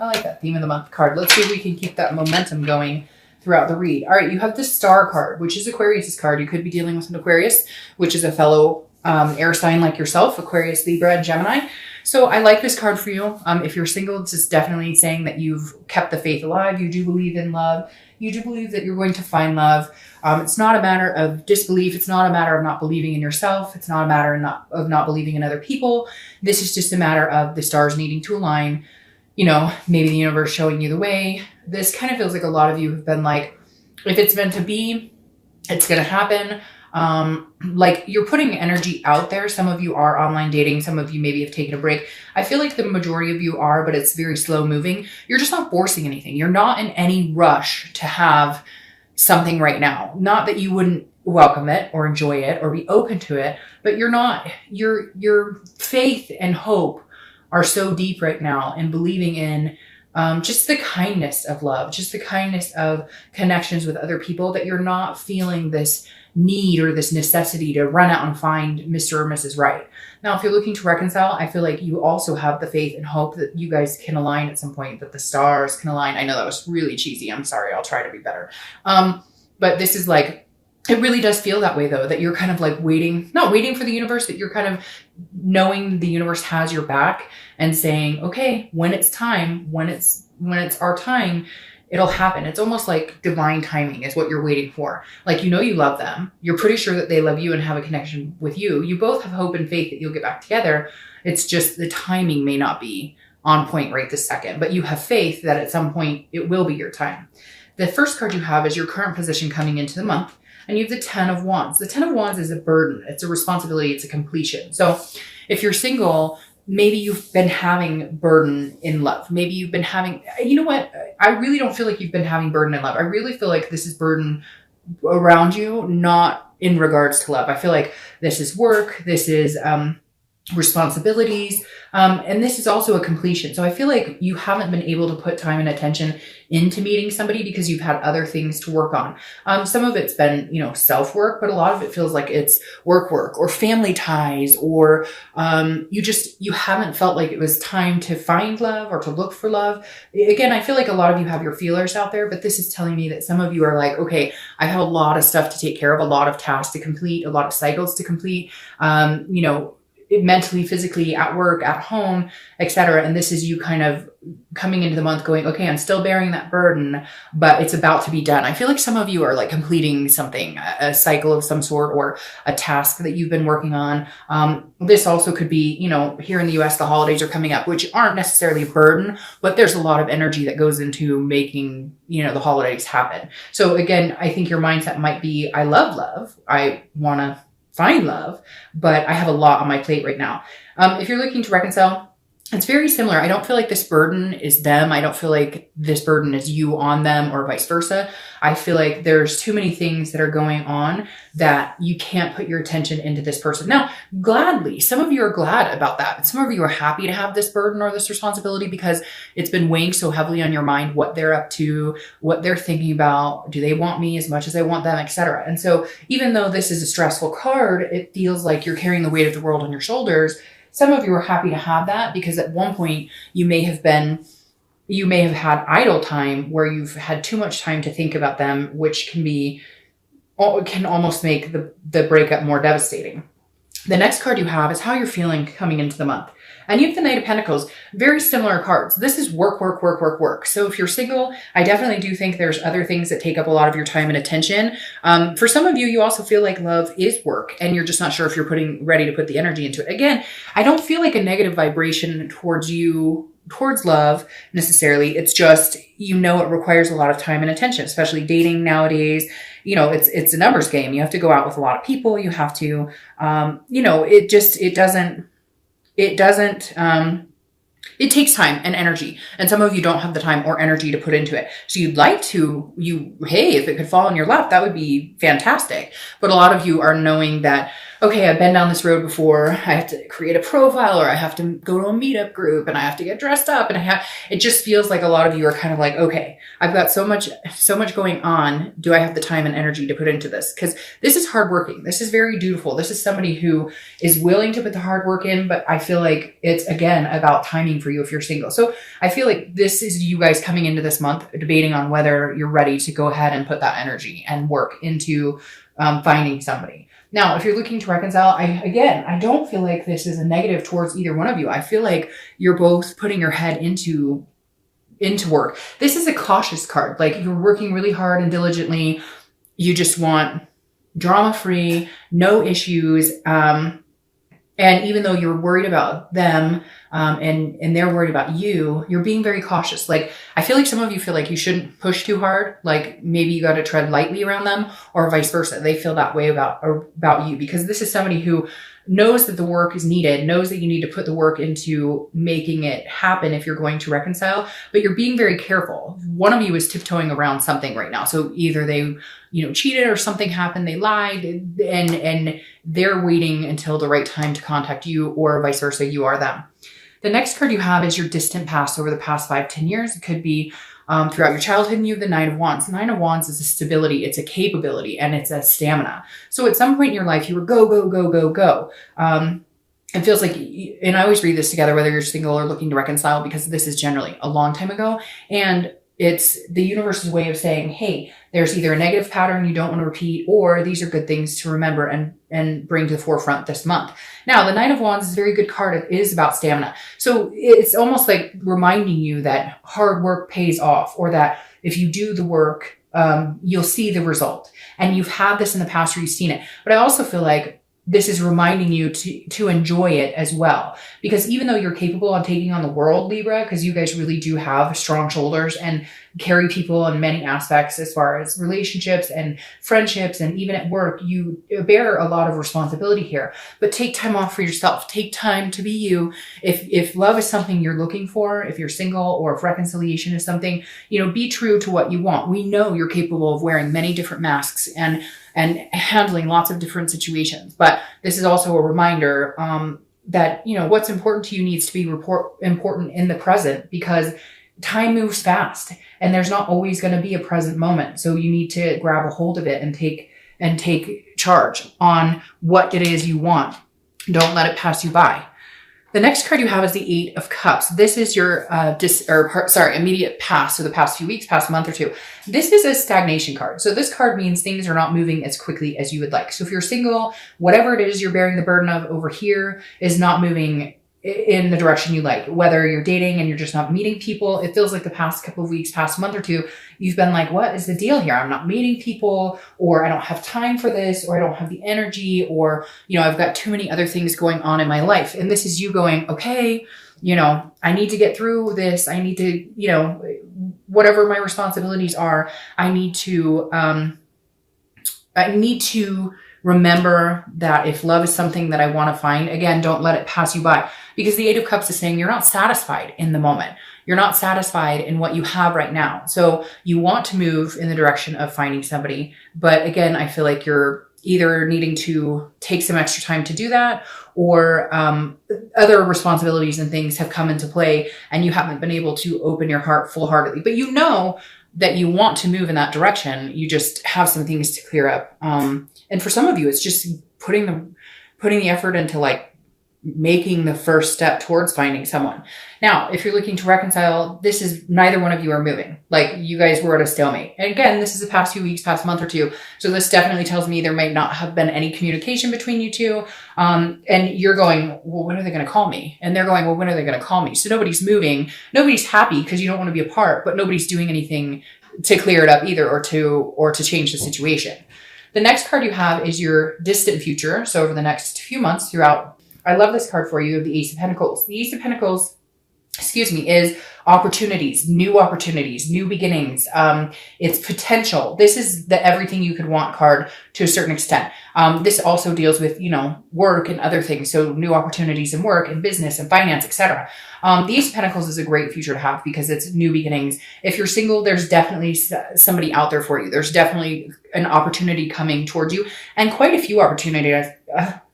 I like that theme of the month card. Let's see if we can keep that momentum going throughout the read. All right, you have the Star card, which is Aquarius's card. You could be dealing with an Aquarius, which is a fellow air sign like yourself, Aquarius, Libra, and Gemini. So I like this card for you. If you're single, this is definitely saying that you've kept the faith alive. You do believe in love. You do believe that you're going to find love. It's not a matter of disbelief. It's not a matter of not believing in yourself. It's not a matter of not believing in other people. This is just a matter of the stars needing to align. You know, maybe the universe showing you the way. This kind of feels like a lot of you have been like, if it's meant to be, it's going to happen. Like you're putting energy out there. Some of you are online dating. Some of you maybe have taken a break. I feel like the majority of you are, but it's very slow moving. You're just not forcing anything. You're not in any rush to have something right now. Not that you wouldn't welcome it or enjoy it or be open to it, but you're not, your faith and hope are so deep right now in believing in just the kindness of love, just the kindness of connections with other people, that you're not feeling this need or this necessity to run out and find Mr. or Mrs. Right. Now, if you're looking to reconcile, I feel like you also have the faith and hope that you guys can align at some point, that the stars can align. I know that was really cheesy. I'm sorry. I'll try to be better. But this is like, it really does feel that way though, that you're kind of like waiting, not waiting for the universe, but you're kind of knowing the universe has your back and saying, okay, when it's time, when it's our time, it'll happen. It's almost like divine timing is what you're waiting for. Like, you know, you love them. You're pretty sure that they love you and have a connection with you. You both have hope and faith that you'll get back together. It's just the timing may not be on point right this second, but you have faith that at some point it will be your time. The first card you have is your current position coming into the month. And you have the 10 of Wands. The 10 of Wands is a burden. It's a responsibility. It's a completion. So if you're single, maybe you've been having burden in love. Maybe you've been having, you know what? I really don't feel like you've been having burden in love. I really feel like this is burden around you, not in regards to love. I feel like this is work. This is responsibilities. And this is also a completion. So I feel like you haven't been able to put time and attention into meeting somebody because you've had other things to work on. Some of it's been, you know, self-work, but a lot of it feels like it's work or family ties, or you haven't felt like it was time to find love or to look for love. Again, I feel like a lot of you have your feelers out there, but this is telling me that some of you are like, okay, I have a lot of stuff to take care of, a lot of tasks to complete, a lot of cycles to complete, you know, mentally, physically, at work, at home, etc. And this is you kind of coming into the month going, okay, I'm still bearing that burden, but it's about to be done. I feel like some of you are like completing something, a cycle of some sort, or a task that you've been working on. This also could be, you know, here in the US, the holidays are coming up, which aren't necessarily a burden, but there's a lot of energy that goes into making, you know, the holidays happen. So again, I think your mindset might be, I love love. I want to find love, but I have a lot on my plate right now. If you're looking to reconcile, it's very similar. I don't feel like this burden is them. I don't feel like this burden is you on them, or vice versa. I feel like there's too many things that are going on that you can't put your attention into this person. Now, gladly, some of you are glad about that. Some of you are happy to have this burden or this responsibility because it's been weighing so heavily on your mind, what they're up to, what they're thinking about. Do they want me as much as I want them, etc. And so even though this is a stressful card, it feels like you're carrying the weight of the world on your shoulders. Some of you are happy to have that because at one point you may have had idle time where you've had too much time to think about them, which can almost make the breakup more devastating. The next card you have is how you're feeling coming into the month. And you have the Knight of Pentacles, very similar cards. This is work, work, work, work, work. So if you're single, I definitely do think there's other things that take up a lot of your time and attention. For some of you, you also feel like love is work and you're just not sure if you're ready to put the energy into it. Again, I don't feel like a negative vibration towards love necessarily. It's just, you know, it requires a lot of time and attention, especially dating nowadays. You know, it's a numbers game. You have to go out with a lot of people. You have to, you know, it takes time and energy, and some of you don't have the time or energy to put into it. So you'd like to, hey, if it could fall in your lap, that would be fantastic. But a lot of you are knowing that okay, I've been down this road before. I have to create a profile, or I have to go to a meetup group, and I have to get dressed up, and it just feels like a lot of you are kind of like, okay, I've got so much going on. Do I have the time and energy to put into this? Because this is hardworking. This is very dutiful. This is somebody who is willing to put the hard work in, but I feel like it's, again, about timing for you if you're single. So I feel like this is you guys coming into this month debating on whether you're ready to go ahead and put that energy and work into finding somebody. Now, if you're looking to reconcile, I don't feel like this is a negative towards either one of you. I feel like you're both putting your head into work. This is a cautious card. Like, you're working really hard and diligently. You just want drama-free, no issues. And even though you're worried about them, and they're worried about you, you're being very cautious. Like, I feel like some of you feel like you shouldn't push too hard. Like, maybe you got to tread lightly around them, or vice versa. They feel that way about you, because this is somebody who knows that the work is needed, knows that you need to put the work into making it happen if you're going to reconcile, but you're being very careful. One of you is tiptoeing around something right now. So either they, cheated, or something happened, they lied, and they're waiting until the right time to contact you, or vice versa, you are them. The next card you have is your distant past over the past 5-10 years. It could be throughout your childhood, and you have the Nine of Wands. The Nine of Wands is a stability, it's a capability, and it's a stamina. So at some point in your life, you were go, go, go, go, go. It feels like, and I always read this together, whether you're single or looking to reconcile, because this is generally a long time ago. And it's the universe's way of saying, hey, there's either a negative pattern you don't want to repeat, or these are good things to remember and bring to the forefront this month. Now, the Nine of Wands is a very good card. It is about stamina. So it's almost like reminding you that hard work pays off, or that if you do the work, you'll see the result. And you've had this in the past, or you've seen it. But I also feel like this is reminding you to enjoy it as well. Because even though you're capable of taking on the world, Libra, because you guys really do have strong shoulders and carry people in many aspects as far as relationships and friendships, and even at work, you bear a lot of responsibility here. But take time off for yourself. Take time to be you. If love is something you're looking for, if you're single, or if reconciliation is something, be true to what you want. We know you're capable of wearing many different masks and handling lots of different situations. But this is also a reminder that, what's important to you needs to be important in the present, because time moves fast and there's not always going to be a present moment. So you need to grab a hold of it and take charge on what it is you want. Don't let it pass you by. The next card you have is the Eight of Cups. This is your immediate past, so the past few weeks, past month or two. This is a stagnation card. So this card means things are not moving as quickly as you would like. So if you're single, whatever it is you're bearing the burden of over here is not moving in the direction you like. Whether you're dating and you're just not meeting people, it feels like the past couple of weeks, past month or two, you've been like, what is the deal here? I'm not meeting people, or I don't have time for this, or I don't have the energy, or, I've got too many other things going on in my life. And this is you going, okay, I need to get through this. I need to, whatever my responsibilities are, I need to remember that if love is something that I want to find, again, don't let it pass you by. Because the Eight of Cups is saying you're not satisfied in the moment. You're not satisfied in what you have right now. So you want to move in the direction of finding somebody. But again, I feel like you're either needing to take some extra time to do that, or other responsibilities and things have come into play and you haven't been able to open your heart full-heartedly. But you know that you want to move in that direction. You just have some things to clear up. And for some of you, it's just putting the effort into like making the first step towards finding someone. Now, if you're looking to reconcile, this is neither one of you are moving. Like, you guys were at a stalemate. And again, this is the past few weeks, past month or two. So this definitely tells me there might not have been any communication between you two. And you're going, well, when are they going to call me? And they're going, well, when are they going to call me? So nobody's moving. Nobody's happy because you don't want to be apart, but nobody's doing anything to clear it up either, or to change the situation. The next card you have is your distant future. So over the next few months throughout, I love this card for you, the Ace of Pentacles. The Ace of Pentacles, is opportunities, new beginnings. It's potential. This is the everything you could want card to a certain extent. This also deals with, work and other things. So new opportunities in work and business and finance, etc. The Ace of Pentacles is a great future to have because it's new beginnings. If you're single, there's definitely somebody out there for you. There's definitely an opportunity coming towards you, and quite a few opportunities.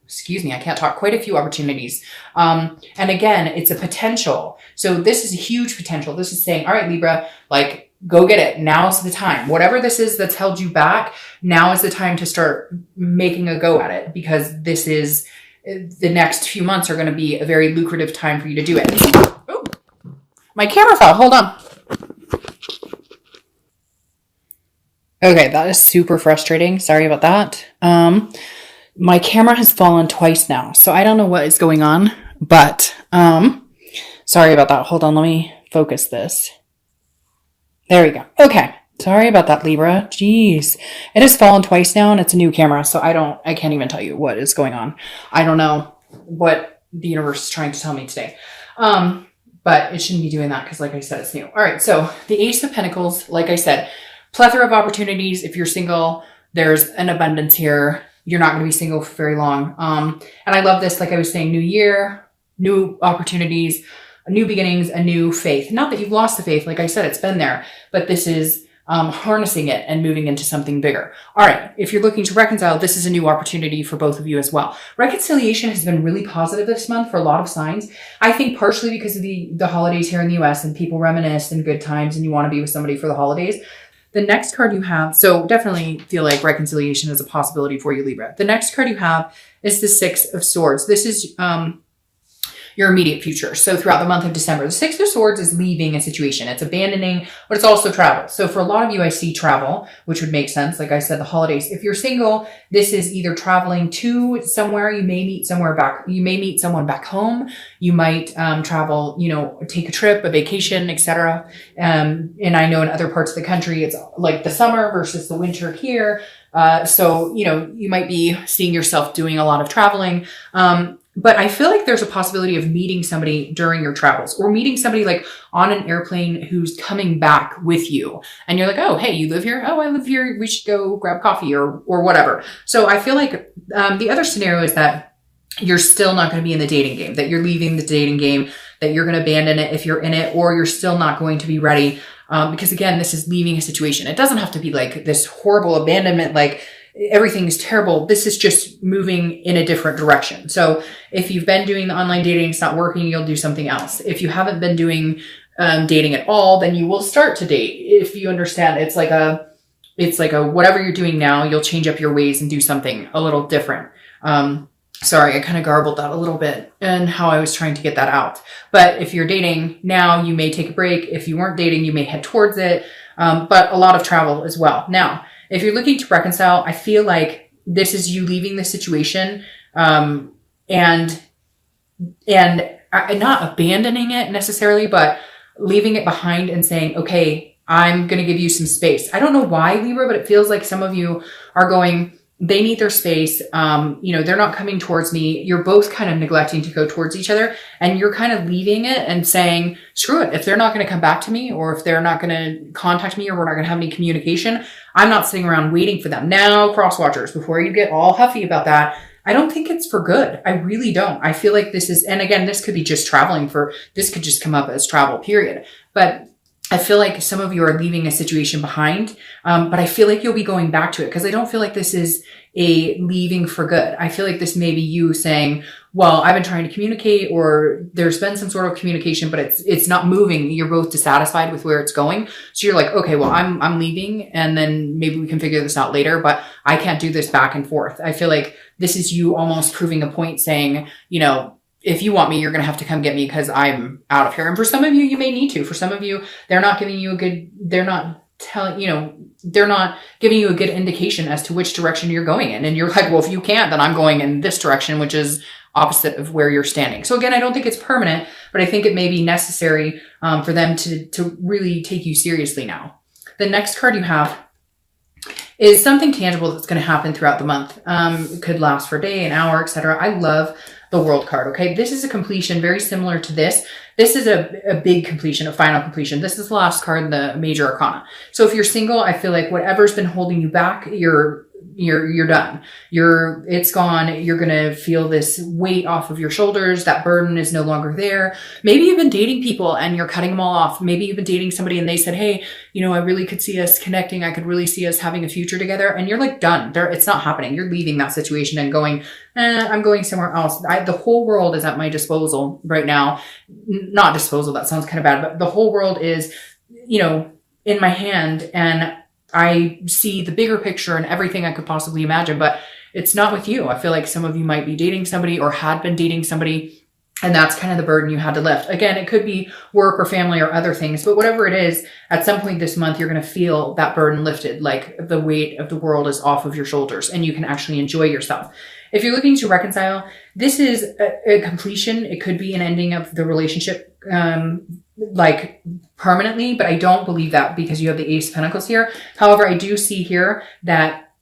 excuse me, I can't talk, quite a few opportunities. And again, it's a potential. So this is a huge potential. This is saying, all right, Libra, like, go get it. Now's the time. Whatever this is that's held you back, now is the time to start making a go at it, because this is, the next few months are going to be a very lucrative time for you to do it. Oh, my camera fell. Hold on. Okay, that is super frustrating. Sorry about that. My camera has fallen twice now, so I don't know what is going on, but sorry about that. Hold on, let me focus this. There we go. Okay. Sorry about that, Libra. Jeez. It has fallen twice now, and it's a new camera, so I can't even tell you what is going on. I don't know what the universe is trying to tell me today. But it shouldn't be doing that because, like I said, it's new. All right, so the Ace of Pentacles, like I said, plethora of opportunities. If you're single, there's an abundance here. You're not going to be single for very long. And I love this, like I was saying, new year, new opportunities, new beginnings, a new faith. Not that you've lost the faith. Like I said, it's been there, but this is harnessing it and moving into something bigger. All right. If you're looking to reconcile, this is a new opportunity for both of you as well. Reconciliation has been really positive this month for a lot of signs. I think partially because of the holidays here in the US and people reminisce in good times and you want to be with somebody for the holidays. The next card you have, so definitely feel like reconciliation is a possibility for you, Libra. The next card you have is the Six of Swords. This is your immediate future. So throughout the month of December, the Six of Swords is leaving a situation. It's abandoning, but it's also travel. So for a lot of you, I see travel, which would make sense. Like I said, the holidays. If you're single, this is either traveling to somewhere. You may meet somewhere back. You may meet someone back home. You might travel, take a trip, a vacation, etc. And I know in other parts of the country, it's like the summer versus the winter here. So, you might be seeing yourself doing a lot of traveling. But I feel like there's a possibility of meeting somebody during your travels or meeting somebody like on an airplane who's coming back with you. And you're like, oh, hey, you live here? Oh, I live here. We should go grab coffee or whatever. So I feel like the other scenario is that you're still not going to be in the dating game, that you're leaving the dating game, that you're going to abandon it if you're in it, or you're still not going to be ready. Because again, this is leaving a situation. It doesn't have to be like this horrible abandonment, like everything's terrible. This is just moving in a different direction. So if you've been doing the online dating, it's not working, you'll do something else. If you haven't been doing dating at all, then you will start to date. If you understand, it's like a whatever you're doing now, you'll change up your ways and do something a little different. Sorry, I kind of garbled that a little bit and how I was trying to get that out. But if you're dating now, you may take a break. If you weren't dating, you may head towards it. But a lot of travel as well. Now, if you're looking to reconcile, I feel like this is you leaving the situation, and not abandoning it necessarily, but leaving it behind and saying, okay, I'm going to give you some space. I don't know why, Libra, but it feels like some of you are going, they need their space. They're not coming towards me. You're both kind of neglecting to go towards each other, and you're kind of leaving it and saying, screw it. If they're not going to come back to me, or if they're not going to contact me, or we're not going to have any communication, I'm not sitting around waiting for them. Now, cross watchers, before you get all huffy about that, I don't think it's for good. I really don't. I feel like this is, and again, this could be just traveling this could just come up as travel, period. But I feel like some of you are leaving a situation behind, but I feel like you'll be going back to it, because I don't feel like this is a leaving for good. I feel like this may be you saying, well, I've been trying to communicate, or there's been some sort of communication, but it's not moving. You're both dissatisfied with where it's going. So you're like, okay, well, I'm leaving, and then maybe we can figure this out later, but I can't do this back and forth. I feel like this is you almost proving a point, saying, if you want me, you're going to have to come get me because I'm out of here. And for some of you, you may need to. For some of you, they're not giving you they're not giving you a good indication as to which direction you're going in. And you're like, well, if you can't, then I'm going in this direction, which is opposite of where you're standing. So again, I don't think it's permanent, but I think it may be necessary for them to really take you seriously now. The next card you have is something tangible that's going to happen throughout the month. It could last for a day, an hour, etc. I love the World card. Okay. This is a completion very similar to this. This is a big completion, a final completion. This is the last card in the major arcana. So if you're single, I feel like whatever's been holding you back, you're you're done. It's gone. You're going to feel this weight off of your shoulders. That burden is no longer there. Maybe you've been dating people and you're cutting them all off. Maybe you've been dating somebody and they said, hey, I really could see us connecting. I could really see us having a future together. And you're like done. It's not happening. You're leaving that situation and going, I'm going somewhere else. The whole world is at my disposal right now. Not disposal. That sounds kind of bad, but the whole world is, in my hand, and I see the bigger picture and everything I could possibly imagine, but it's not with you. I feel like some of you might be dating somebody or had been dating somebody, and that's kind of the burden you had to lift. Again, it could be work or family or other things, but whatever it is, at some point this month, you're going to feel that burden lifted, like the weight of the world is off of your shoulders and you can actually enjoy yourself. If you're looking to reconcile, this is a completion. It could be an ending of the relationship, like permanently, but I don't believe that because you have the Ace of Pentacles here. However, I do see here that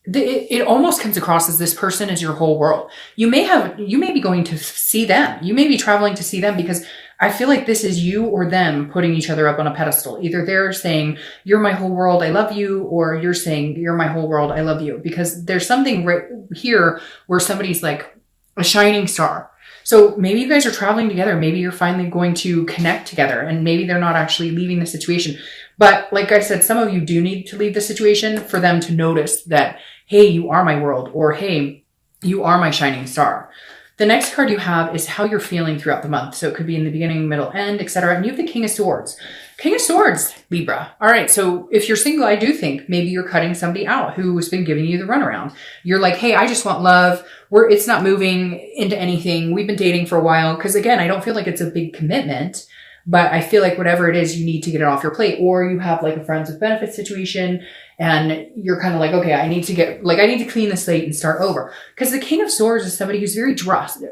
it almost comes across as this person is your whole world. You may be going to see them. You may be traveling to see them because I feel like this is you or them putting each other up on a pedestal. Either they're saying, you're my whole world, I love you, or you're saying, you're my whole world, I love you. Because there's something right here where somebody's like a shining star. So maybe you guys are traveling together. Maybe you're finally going to connect together and maybe they're not actually leaving the situation. But like I said, some of you do need to leave the situation for them to notice that, hey, you are my world, or hey, you are my shining star. The next card you have is how you're feeling throughout the month. So it could be in the beginning, middle, end, etc. And you have the King of Swords. King of Swords, Libra. All right. So if you're single, I do think maybe you're cutting somebody out who's been giving you the runaround. You're like, hey, I just want love. It's not moving into anything. We've been dating for a while. Cause again, I don't feel like it's a big commitment, but I feel like whatever it is, you need to get it off your plate, or you have like a friends with benefits situation and you're kind of like, okay, I need to clean the slate and start over. Because the King of Swords is somebody who's very just,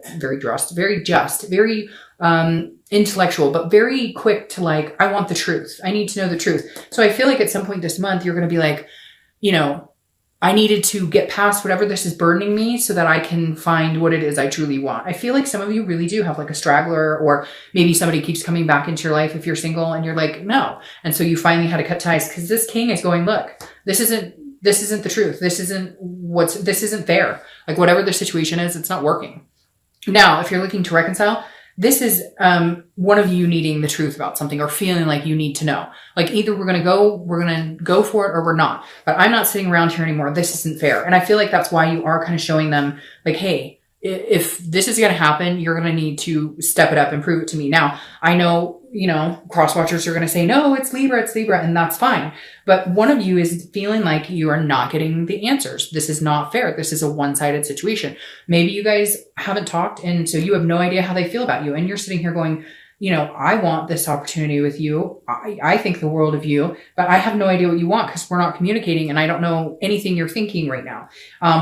very intellectual, but very quick to like, I want the truth. I need to know the truth. So I feel like at some point this month, you're going to be like, I needed to get past whatever this is burdening me so that I can find what it is I truly want. I feel like some of you really do have like a straggler, or maybe somebody keeps coming back into your life if you're single and you're like, no. And so you finally had to cut ties because this king is going, look, this isn't the truth. This isn't fair. Like whatever the situation is, it's not working. Now, if you're looking to reconcile, this is one of you needing the truth about something or feeling like you need to know. Like either we're going to go for it or we're not. But I'm not sitting around here anymore. This isn't fair. And I feel like that's why you are kind of showing them like, hey, if this is going to happen, you're going to need to step it up and prove it to me. Now, I know, cross watchers are going to say, no, it's Libra, and that's fine. But one of you is feeling like you are not getting the answers. This is not fair. This is a one-sided situation. Maybe you guys haven't talked, and so you have no idea how they feel about you. And you're sitting here going, I want this opportunity with you. I think the world of you, but I have no idea what you want because we're not communicating and I don't know anything you're thinking right now.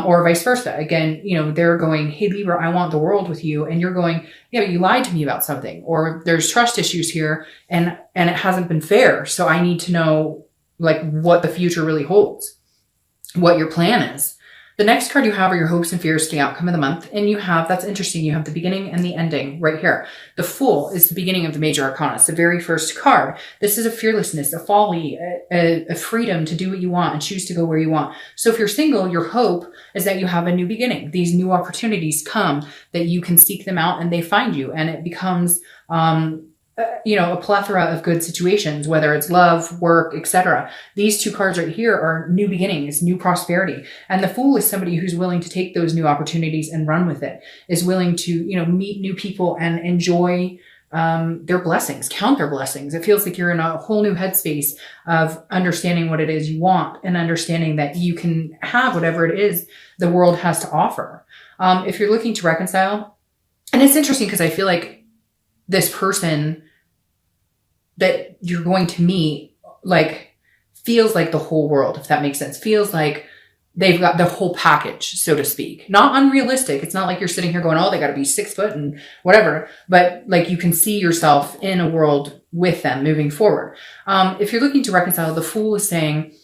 Or vice versa. Again, they're going, hey, Libra, I want the world with you. And you're going, yeah, but you lied to me about something, or there's trust issues here and it hasn't been fair. So I need to know like what the future really holds, what your plan is. The next card you have are your hopes and fears to the outcome of the month. And that's interesting. You have the beginning and the ending right here. The Fool is the beginning of the major arcana. It's the very first card. This is a fearlessness, a folly, a freedom to do what you want and choose to go where you want. So if you're single, your hope is that you have a new beginning. These new opportunities come, that you can seek them out and they find you. And it becomes, a plethora of good situations, whether it's love, work, etc. These two cards right here are new beginnings, new prosperity. And the Fool is somebody who's willing to take those new opportunities and run with it, is willing to, meet new people and enjoy their blessings, count their blessings. It feels like you're in a whole new headspace of understanding what it is you want and understanding that you can have whatever it is the world has to offer. If you're looking to reconcile, and it's interesting because I feel like this person that you're going to meet, like, feels like the whole world, if that makes sense. Feels like they've got the whole package, so to speak. Not unrealistic. It's not like you're sitting here going, oh, they got to be 6 foot and whatever. But like you can see yourself in a world with them moving forward. If you're looking to reconcile, the Fool is saying,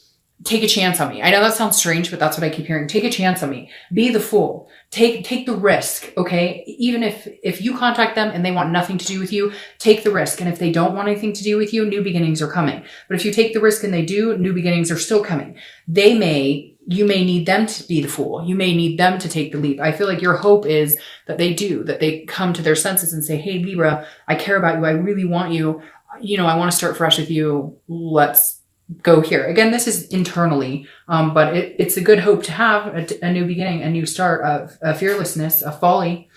take a chance on me. I know that sounds strange, but that's what I keep hearing. Take a chance on me. Be the fool. Take the risk, okay? Even if you contact them and they want nothing to do with you, take the risk. And if they don't want anything to do with you, new beginnings are coming. But if you take the risk and they do, new beginnings are still coming. They may you may need them to be the fool. You may need them to take the leap. I feel like your hope is that they do, that they come to their senses and say, hey, Libra, I care about you. I really want you. You know, I want to start fresh with you. Let's go here. Again, this is internally, but it's a good hope to have a new beginning, a new start, of a fearlessness, a folly.